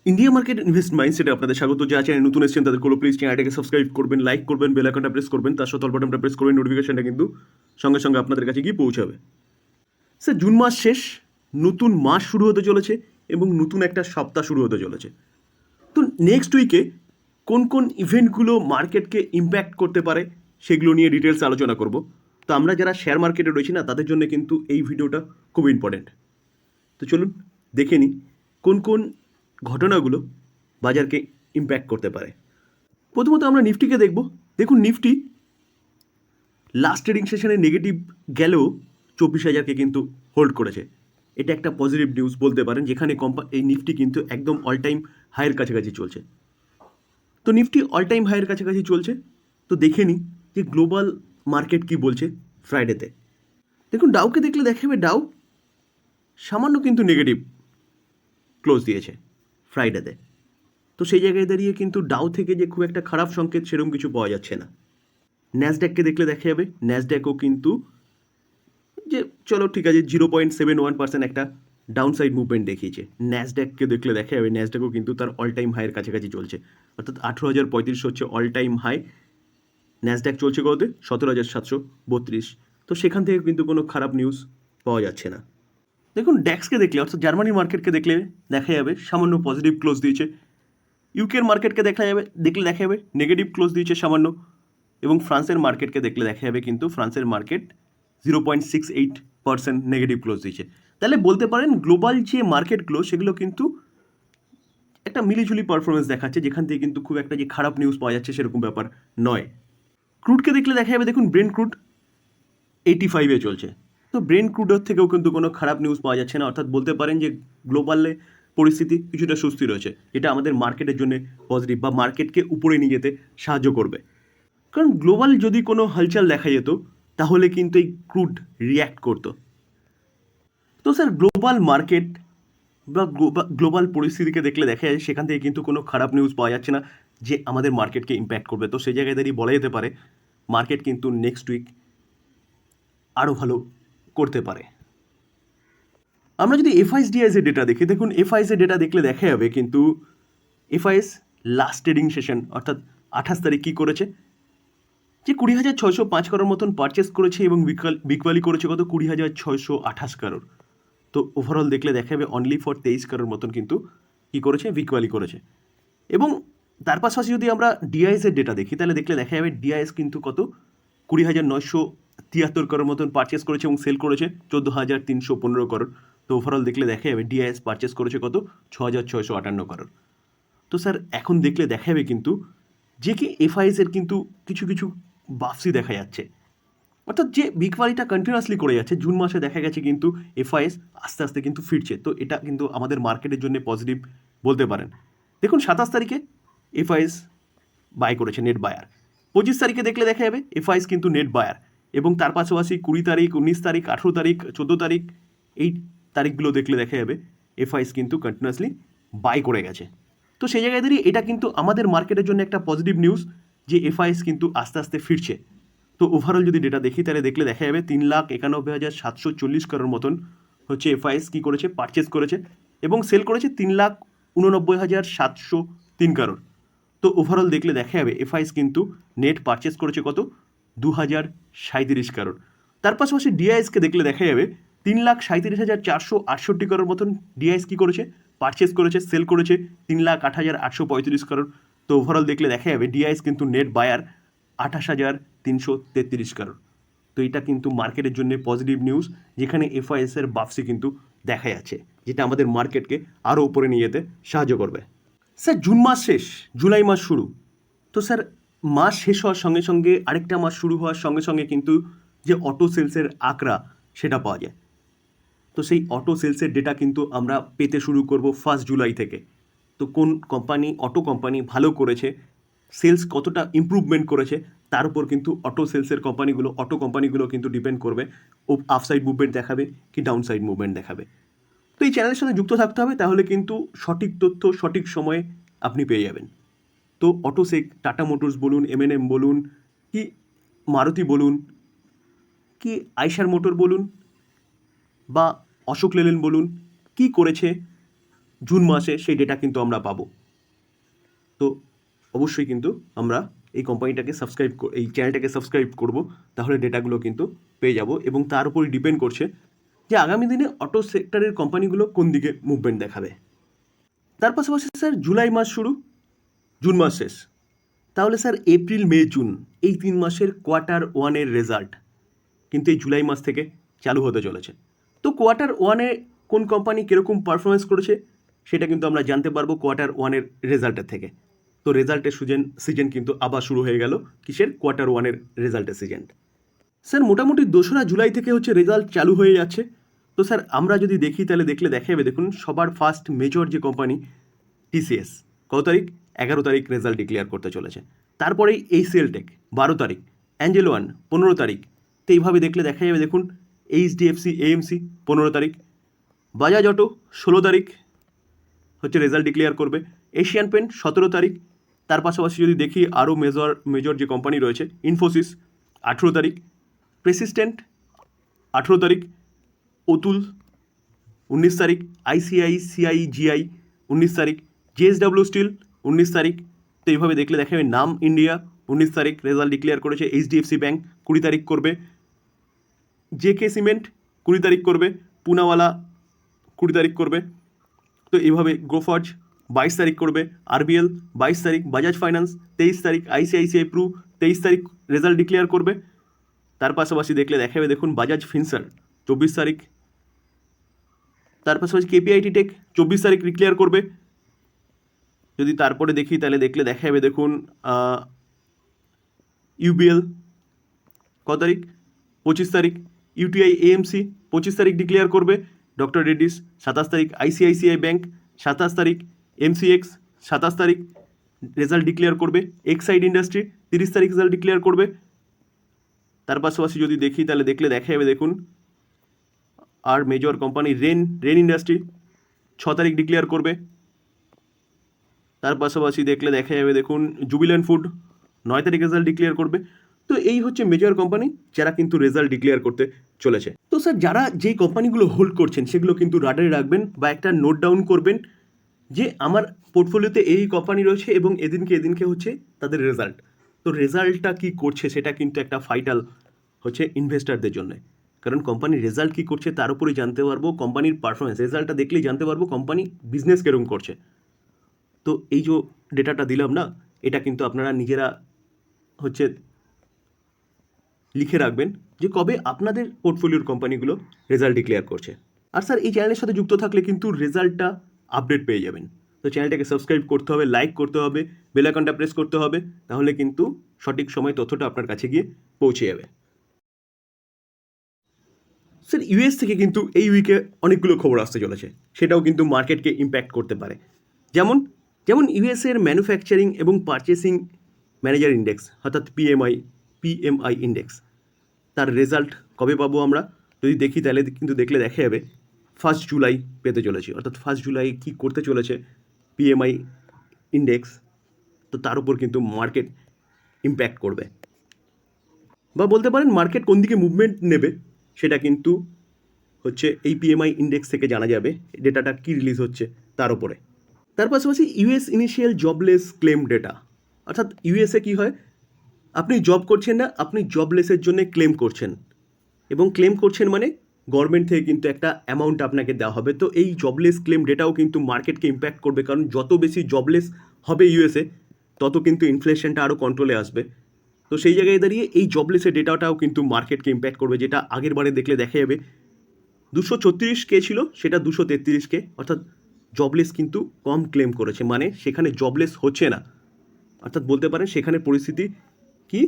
India market invest মাইন্ডসেটে আপনাদের স্বাগত। যা চ্যানেল নতুন এসেছেন তাদের কোনো প্লিজ চ্যানেলটাকে সাবস্ক্রাইব করবেন, লাইক করবেন, বেল আইকনটা প্রেস করবেন, তার সাথে অল বাটনটা প্রেস করবেন। নোটিফিকেশনটা কিন্তু সঙ্গে সঙ্গে আপনাদের কাছে গিয়ে পৌঁছাবে। স্যার, জুন মাস শেষ, নতুন মাস শুরু হতে চলেছে এবং নতুন একটা সপ্তাহ শুরু হতে চলেছে। তো নেক্সট উইকে কোন কোন ইভেন্টগুলো মার্কেটকে ইম্প্যাক্ট করতে পারে সেগুলো নিয়ে ডিটেলস আলোচনা করব। তো আমরা যারা শেয়ার মার্কেটে রয়েছি না, তাদের জন্য কিন্তু এই ভিডিওটা খুব ইম্পর্টেন্ট। তো চলুন দেখে নিই কোন কোন ঘটনাগুলো বাজারকে ইম্প্যাক্ট করতে পারে। প্রথমত আমরা নিফটিকে দেখব। দেখুন, নিফটি লাস্ট ট্রেডিং সেশনে নেগেটিভ গেলেও 24,000কে কিন্তু হোল্ড করেছে। এটা একটা পজিটিভ নিউজ বলতে পারেন, যেখানে এই নিফটি কিন্তু একদম অল টাইম হাইয়ের কাছাকাছি চলছে। তো নিফটি অল টাইম হাইয়ের কাছাকাছি চলছে। তো দেখে নিই যে গ্লোবাল মার্কেট কি বলছে ফ্রাইডেতে। দেখুন, ডাউকে দেখলে দেখা যাবে ডাউ সামান্য কিন্তু নেগেটিভ ক্লোজ দিয়েছে ফ্রাইডেতে। তো সেই জায়গায় দাঁড়িয়ে কিন্তু ডাউ থেকে যে খুব একটা খারাপ সংকেত সেরকম কিছু পাওয়া যাচ্ছে না। ন্যাসড্যাককে দেখলে দেখা যাবে ন্যাসড্যাকও কিন্তু যে চলো ঠিক আছে 0.71% একটা ডাউনসাইড মুভমেন্ট দেখিয়েছে। ন্যাসড্যাককে দেখলে দেখা যাবে ন্যাসড্যাকও কিন্তু তার অল টাইম হাইয়ের কাছাকাছি চলছে, অর্থাৎ 18,035 হচ্ছে অল টাইম হাই। ন্যাসড্যাক চলছে কততে? 17,732। তো সেখান থেকে কিন্তু কোনো খারাপ নিউজ পাওয়া যাচ্ছে না। দেখুন, ড্যাক্সকে দেখলে অর্থাৎ জার্মানি মার্কেটকে দেখলে দেখা যাবে সামান্য পজিটিভ ক্লোজ দিয়েছে। ইউকের মার্কেটকে দেখলে দেখা যাবে নেগেটিভ ক্লোজ দিয়েছে সামান্য। এবং ফ্রান্সের মার্কেটকে দেখলে দেখা যাবে কিন্তু ফ্রান্সের মার্কেট 0.68% নেগেটিভ ক্লোজ দিয়েছে। তাহলে বলতে পারেন গ্লোবাল যে মার্কেটগুলো সেগুলো কিন্তু একটা মিলিঝুলি পারফরমেন্স দেখাচ্ছে, যেখান থেকে কিন্তু খুব একটা যে খারাপ নিউজ পাওয়া যাচ্ছে সেরকম ব্যাপার নয়। ক্রুডকে দেখলে দেখা যাবে, দেখুন ব্রেন্ট ক্রুড 85-এ চলছে। তো ব্রেন্ট ক্রুডের থেকেও কিন্তু কোনো খারাপ নিউজ পাওয়া যাচ্ছে না, অর্থাৎ বলতে পারেন যে গ্লোবালে পরিস্থিতি কিছুটা সুস্থির রয়েছে। এটা আমাদের মার্কেটের জন্য পজিটিভ বা মার্কেটকে উপরে নিয়ে যেতে সাহায্য করবে। কারণ গ্লোবাল যদি কোনো হালচাল দেখা যেত তাহলে কিন্তু এই ক্রুড রিয়্যাক্ট করতো। তো স্যার, গ্লোবাল মার্কেট বা গ্লোবাল পরিস্থিতিকে দেখলে দেখা যায় সেখান থেকে কিন্তু কোনো খারাপ নিউজ পাওয়া যাচ্ছে না যে আমাদের মার্কেটকে ইম্প্যাক্ট করবে। তো সেই জায়গায় দাঁড়িয়ে বলা যেতে পারে মার্কেট কিন্তু নেক্সট উইক আরও ভালো করতে পারে। আমরা যদি এফআইএস-ডিআইএস এর ডেটা দেখি, দেখুন এফআইএস এর ডেটা দেখলে দেখা যাবে কিন্তু এফআইএস লাস্ট ট্রেডিং সেশন অর্থাৎ 28 তারিখ কী করেছে, যে 20,605 করোড় মতন পারচেস করেছে এবং বিকভালি করেছে কত? 20,628 করোড়। তো ওভারঅল দেখলে দেখা যাবে অনলি ফর 23 করোড় মতন কিন্তু কী করেছে? বিকভালি করেছে। এবং তার পাশাপাশি যদি আমরা ডিআইএসের ডেটা দেখি তাহলে দেখলে দেখা যাবে ডিআইএস কিন্তু কত? 20,973 করোড় মতন পারচেস করেছে এবং সেল করেছে 14,315 করোড়। তো ওভারঅল দেখলে দেখা যাবে ডিআইএস পারচেস করেছে কত? 6,658 করোড়। তো স্যার, এখন দেখলে দেখা যাবে কিন্তু যে কি এফআইএসের কিন্তু কিছু কিছু বাপসি দেখা যাচ্ছে, অর্থাৎ যে বিকভালিটা কন্টিনিউয়াসলি করে যাচ্ছে। জুন মাসে দেখা গেছে কিন্তু এফআইএস আস্তে আস্তে কিন্তু ফিরছে। তো এটা কিন্তু আমাদের মার্কেটের জন্য পজিটিভ বলতে পারেন। দেখুন 27 তারিখে এফআইএস বাই করেছে, নেট বায়ার। 25 তারিখে দেখলে দেখা যাবে এফআইএস কিন্তু নেট বায়ার। এবং তার পাশাপাশি 20 তারিখ, 19 তারিখ, 18 তারিখ, 14 তারিখ, এই তারিখগুলো দেখলে দেখা যাবে এফআইএস কিন্তু কন্টিনিউয়াসলি বাই করে গেছে। তো সেই জায়গায় দাঁড়িয়ে এটা কিন্তু আমাদের মার্কেটের জন্য একটা পজিটিভ নিউজ যে এফআইএস কিন্তু আস্তে আস্তে ফিরছে। তো ওভারঅল যদি ডেটা দেখি তাহলে দেখলে দেখা যাবে 3,91,740 করোড় মতন হচ্ছে এফআইএস কী করেছে? পারচেস করেছে এবং সেল করেছে 3,89,703 করোড়। তো ওভারঅল দেখলে দেখা যাবে এফআইএস কিন্তু নেট পারচেস করেছে কত? 2,037 করোড়। তার পাশাপাশি ডিআইএসকে দেখলে দেখা যাবে 3,37,468 করোড় মতন ডিআইএস কী করেছে? পারচেস করেছে, সেল করেছে 3,08,835 করোড়। তো ওভারঅল দেখলে দেখা যাবে ডিআইএস কিন্তু নেট বায়ার 28,333 করোড়। তো এটা কিন্তু মার্কেটের জন্য পজিটিভ নিউজ, যেখানে এফআইএসের বাপসি কিন্তু দেখা যাচ্ছে, যেটা আমাদের মার্কেটকে আরও উপরে নিয়ে যেতে সাহায্য করবে। স্যার, জুন মাস শেষ, জুলাই মাস শুরু। তো স্যার, মাস শেষ হওয়ার সঙ্গে সঙ্গে আরেকটা মাস শুরু হওয়ার সঙ্গে সঙ্গে কিন্তু যে অটো সেলসের আঁকড়া সেটা পাওয়া যায়। তো সেই অটো সেলসের ডেটা কিন্তু আমরা পেতে শুরু করব 1 জুলাই থেকে। তো কোন কোম্পানি, অটো কোম্পানি ভালো করেছে, সেলস কতটা ইমপ্রুভমেন্ট করেছে, তার উপর কিন্তু অটো সেলসের কোম্পানিগুলো, অটো কোম্পানিগুলো কিন্তু ডিপেন্ড করবে ও আপসাইড মুভমেন্ট দেখাবে কি ডাউনসাইড মুভমেন্ট দেখাবে। তো এই চ্যানেলের সাথে যুক্ত থাকতে হবে, তাহলে কিন্তু সঠিক তথ্য সঠিক সময়ে আপনি পেয়ে যাবেন। তো অটোসেক, টাটা মোটরস বলুন, এমএনএম বলুন, কি মারুতি বলুন, কি আইশার মোটর বলুন, বা অশোক লেল্যান্ড বলুন, কি করেছে জুন মাসে সেই ডেটা কিন্তু আমরা পাবো। তো অবশ্যই কিন্তু আমরা এই কোম্পানিটাকে এই চ্যানেলটাকে সাবস্ক্রাইব করব, তাহলে ডেটাগুলো কিন্তু পেয়ে যাব। এবং তার উপরই ডিপেন্ড করছে যে আগামী দিনে অটো সেক্টরের কোম্পানিগুলো কোন দিকে মুভমেন্ট দেখাবে। তার পাশাপাশি স্যার জুলাই মাস শুরু, জুন মাস শেষ, তাহলে স্যার এপ্রিল, মে, জুন এই 3 মাসের Q1 রেজাল্ট কিন্তু এই জুলাই মাস থেকে চালু হতে চলেছে। তো Q1 কোন কোম্পানি কীরকম পারফরমেন্স করেছে সেটা কিন্তু আমরা জানতে পারবো Q1 রেজাল্টের থেকে। তো রেজাল্টের সিজন কিন্তু আবার শুরু হয়ে গেল। কিসের? Q1 রেজাল্টের সিজন। স্যার মোটামুটি 2রা জুলাই থেকে হচ্ছে রেজাল্ট চালু হয়ে যাচ্ছে। তো স্যার আমরা যদি দেখি তাহলে দেখা যাবে, দেখুন সবার ফার্স্ট মেজর যে কোম্পানি TCS কত তারিখ? 11 তারিখ রেজাল্ট ডিক্লেয়ার করতে চলেছে। তারপরেই HCL টেক 12 তারিখ, অ্যাঞ্জেল ওয়ান 15 তারিখ। তো এইভাবে দেখা যাবে, দেখুন HDFC AMC 15 তারিখ, বাজাজ অটো 16 তারিখ হচ্ছে রেজাল্ট ডিক্লেয়ার করবে, এশিয়ান পেন্ট 17 তারিখ। তার পাশাপাশি যদি দেখি আরও মেজর যে কোম্পানি রয়েছে, ইনফোসিস 18 তারিখ, প্রেসিস্টেন্ট 18 তারিখ, অতুল 19 তারিখ, ICICI-GI 19 তারিখ, JSW স্টিল 19 তারিখ। তো এইভাবে দেখা যাবে নাম ইন্ডিয়া 19 তারিখ রেজাল্ট ডিক্লেয়ার করেছে, HDFC ব্যাঙ্ক 20 তারিখ করবে, JK সিমেন্ট 20 তারিখ করবে, পুনাওয়ালা 20 তারিখ করবে। তো এইভাবে গ্রোফর্জ 22 তারিখ করবে, RBL 22 তারিখ, বাজাজ ফাইন্যান্স 23 তারিখ, ICICI প্রু 23 তারিখ রেজাল্ট ডিক্লেয়ার করবে। তার পাশাপাশি দেখা যাবে, দেখুন বাজাজ ফিনসার 24 তারিখ, তার পাশাপাশি KPIT টেক 24 তারিখ ডিক্লেয়ার করবে। যদি তারপরে দেখি তাহলে দেখা যাবে, দেখুন UBL কত তারিখ? 25 তারিখ, UTI AMC 25 তারিখ ডিক্লেয়ার করবে, ডক্টর রেড্ডিস 27 তারিখ, ICICI ব্যাঙ্ক 27 তারিখ, MCX 27 তারিখ রেজাল্ট ডিক্লেয়ার করবে, এক্সাইড ইন্ডাস্ট্রি 30 তারিখ রেজাল্ট ডিক্লেয়ার করবে। তার পাশাপাশি যদি দেখি তাহলে দেখা যাবে, দেখুন আর মেজর কোম্পানি রেন ইন্ডাস্ট্রি 6 তারিখ ডিক্লেয়ার করবে। তার পাশাপাশি দেখা যাবে, দেখুন জুবিল্যান্ট ফুড 9 তারিখ রেজাল্ট ডিক্লেয়ার করবে। তো এই হচ্ছে মেজর কোম্পানি যারা কিন্তু রেজাল্ট ডিক্লেয়ার করতে চলেছে। তো স্যার যারা যেই কোম্পানিগুলো হোল্ড করছেন সেগুলো কিন্তু রাডারে রাখবেন বা একটা নোট ডাউন করবেন যে আমার পোর্টফোলিওতে এই কোম্পানি রয়েছে এবং এদিনকে হচ্ছে তাদের রেজাল্ট। তো রেজাল্টটা কী করছে সেটা কিন্তু একটা ফাইটাল হচ্ছে ইনভেস্টারদের জন্য, কারণ কোম্পানির রেজাল্ট কী করছে তার উপরেই জানতে পারবো কোম্পানির পারফরমেন্স। রেজাল্টটা দেখলেই জানতে পারবো কোম্পানি বিজনেস কেরকম করছে। তো এই যে ডেটাটা দিলাম না, এটা কিন্তু আপনারা নিজেরা হচ্ছে লিখে রাখবেন যে কবে আপনাদের পোর্টফোলিওর কোম্পানিগুলো রেজাল্ট ডিক্লেয়ার করছে। আর স্যার এই চ্যানেলের সাথে যুক্ত থাকলে কিন্তু রেজাল্টটা আপডেট পেয়ে যাবেন। তো চ্যানেলটাকে সাবস্ক্রাইব করতে হবে, লাইক করতে হবে, বেল আইকনটা প্রেস করতে হবে, তাহলে কিন্তু সঠিক সময় তথ্যটা আপনার কাছে গিয়ে পৌঁছে যাবে। স্যার US থেকে কিন্তু এই উইকে অনেকগুলো খবর আসতে চলেছে, সেটাও কিন্তু মার্কেটকে ইম্প্যাক্ট করতে পারে। যেমন US এর ম্যানুফ্যাকচারিং এবং পারচেসিং ম্যানেজার ইন্ডেক্স অর্থাৎ PMI ইন্ডেক্স, তার রেজাল্ট কবে পাবো আমরা? যদি দেখি তাহলে কিন্তু দেখা যাবে 1 জুলাই পেতে চলেছি, অর্থাৎ 1 জুলাই কী করতে চলেছে PMI ইন্ডেক্স, তো তার উপর কিন্তু মার্কেট ইম্প্যাক্ট করবে, বা বলতে পারেন মার্কেট কোন দিকে মুভমেন্ট নেবে সেটা কিন্তু হচ্ছে এই PMI ইন্ডেক্স থেকে জানা যাবে, ডেটাটা কী রিলিজ হচ্ছে তার উপরে। তার পাশাপাশি US initial jobless claim data, অর্থাৎ USA কী হয়, আপনি জব করছেন না, আপনি জবলেসের জন্য ক্লেম করছেন, এবং ক্লেম করছেন মানে গভর্নমেন্ট থেকে কিন্তু একটা অ্যামাউন্ট আপনাকে দেওয়া হবে। তো এই জবলেস ক্লেম ডেটাও কিন্তু মার্কেটকে ইম্প্যাক্ট করবে, কারণ যত বেশি জবলেস হবে USA তত কিন্তু ইনফ্লেশনটা আরও কন্ট্রোলে আসবে। তো সেই জায়গায় দাঁড়িয়ে এই জবলেসের ডেটাটাও কিন্তু মার্কেটকে ইম্প্যাক্ট করবে, যেটা আগের বারে দেখা যাবে 234K ছিল, সেটা 233K, অর্থাৎ জবলেস কিন্তু কম ক্লেম করেছে, মানে সেখানে জবলেস হচ্ছে না, অর্থাৎ বলতে পারেন সেখানে পরিস্থিতি কি,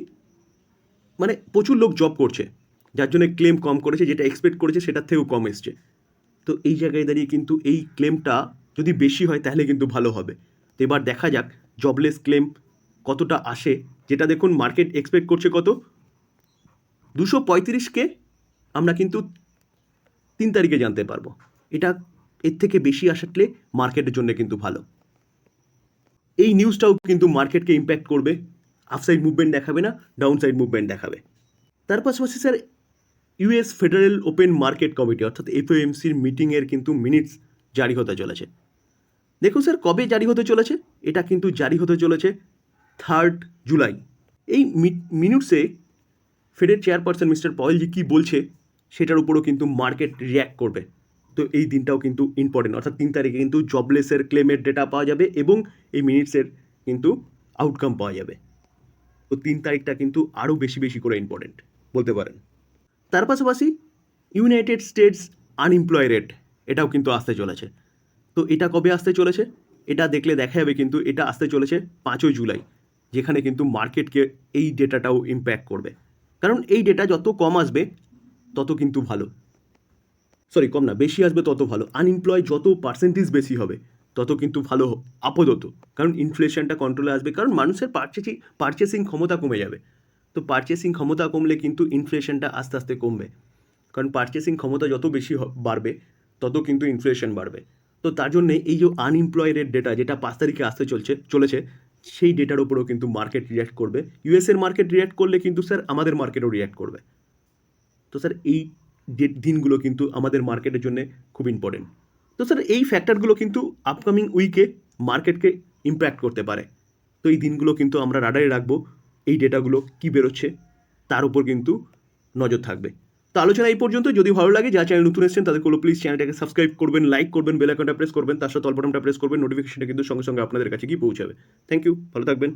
মানে প্রচুর লোক জব করছে যার জন্য ক্লেম কম করেছে, যেটা এক্সপেক্ট করেছে সেটার থেকেও কম এসছে। তো এই জায়গায় দাঁড়িয়ে কিন্তু এই ক্লেমটা যদি বেশি হয় তাহলে কিন্তু ভালো হবে। তো এবার দেখা যাক জবলেস ক্লেম কতটা আসে, যেটা দেখুন মার্কেট এক্সপেক্ট করছে কত, 235K আমরা কিন্তু 3 তারিখে জানতে পারবো। এটা এর থেকে বেশি আসলে মার্কেটের জন্য কিন্তু ভালো। এই নিউজটাও কিন্তু মার্কেটকে ইম্প্যাক্ট করবে, আপসাইড মুভমেন্ট দেখাবে না, ডাউনসাইড মুভমেন্ট দেখাবে। তার পাশাপাশি sir US federal open market committee অর্থাৎ FOMCর মিটিংয়ের কিন্তু মিনিটস জারি হতে চলেছে। দেখুন স্যার কবে জারি হতে চলেছে, এটা কিন্তু জারি হতে চলেছে 3 জুলাই। এই মিনিটসে ফেডের চেয়ারপারসন মিস্টার পয়েলজি কী বলছে সেটার উপরও কিন্তু মার্কেট রিয়্যাক্ট করবে। তো এই দিনটাও কিন্তু ইম্পর্টেন্ট, অর্থাৎ 3 তারিখে কিন্তু জবলেসের ক্লেমের ডেটা পাওয়া যাবে এবং এই মিনিটসের কিন্তু আউটকাম পাওয়া যাবে। তো 3 তারিখটা কিন্তু আরও বেশি বেশি করে ইম্পর্টেন্ট বলতে পারেন। তার পাশাপাশি ইউনাইটেড স্টেটস আনএমপ্লয় রেট এটাও কিন্তু আসতে চলেছে। তো এটা কবে আসতে চলেছে, এটা দেখলে দেখা যাবে কিন্তু এটা আসতে চলেছে 5 জুলাই, যেখানে কিন্তু মার্কেটকে এই ডেটাটাও ইম্প্যাক্ট করবে। কারণ এই ডেটা যত কম আসবে তত কিন্তু ভালো, সরি কম না, বেশি আসবে তত ভালো। আনএমপ্লয় যত পার্সেন্টেজ বেশি হবে তত কিন্তু ভালো আপাতত, কারণ ইনফ্লেশনটা কন্ট্রোলে আসবে, কারণ মানুষের পারচেসিং ক্ষমতা কমে যাবে। তো পারচেসিং ক্ষমতা কমলে কিন্তু ইনফ্লেশনটা আস্তে আস্তে কমবে, কারণ পারচেসিং ক্ষমতা যত বেশি বাড়বে তত কিন্তু ইনফ্লেশন বাড়বে। তো তার জন্যে এই যে আনএমপ্লয় রেট ডেটা যেটা 5 তারিখে আসতে চলেছে সেই ডেটার উপরেও কিন্তু মার্কেট রিয়্যাক্ট করবে। ইউএসের মার্কেট রিয়্যাক্ট করলে কিন্তু স্যার আমাদের মার্কেটও রিয়্যাক্ট করবে। তো স্যার এই দিনগুলো কিন্তু আমাদের মার্কেটের জন্য খুব ইম্পর্টেন্ট। তো স্যার এই ফ্যাক্টরগুলো কিন্তু আপকামিং উইকে মার্কেটকে ইম্প্যাক্ট করতে পারে। তো এই দিনগুলো কিন্তু আমরা রাডারে রাখবো, এই ডেটাগুলো কী বেরোচ্ছে তার উপর কিন্তু নজর থাকবে। তো আলোচনা এই পর্যন্ত। যদি ভালো লাগে, যা চ্যানেল নতুন এসেছেন তাদের কোনো প্লিজ চ্যানেলটাকে সাবস্ক্রাইব করবেন, লাইক করবেন, বেল আইকনটা প্রেস করবেন, তার সাথে অল বাটনটা প্রেস করবেন, নোটিফিকেশনটা কিন্তু সঙ্গে সঙ্গে আপনাদের কাছে গিয়ে পৌঁছাবে। থ্যাংক ইউ, ভালো থাকবেন।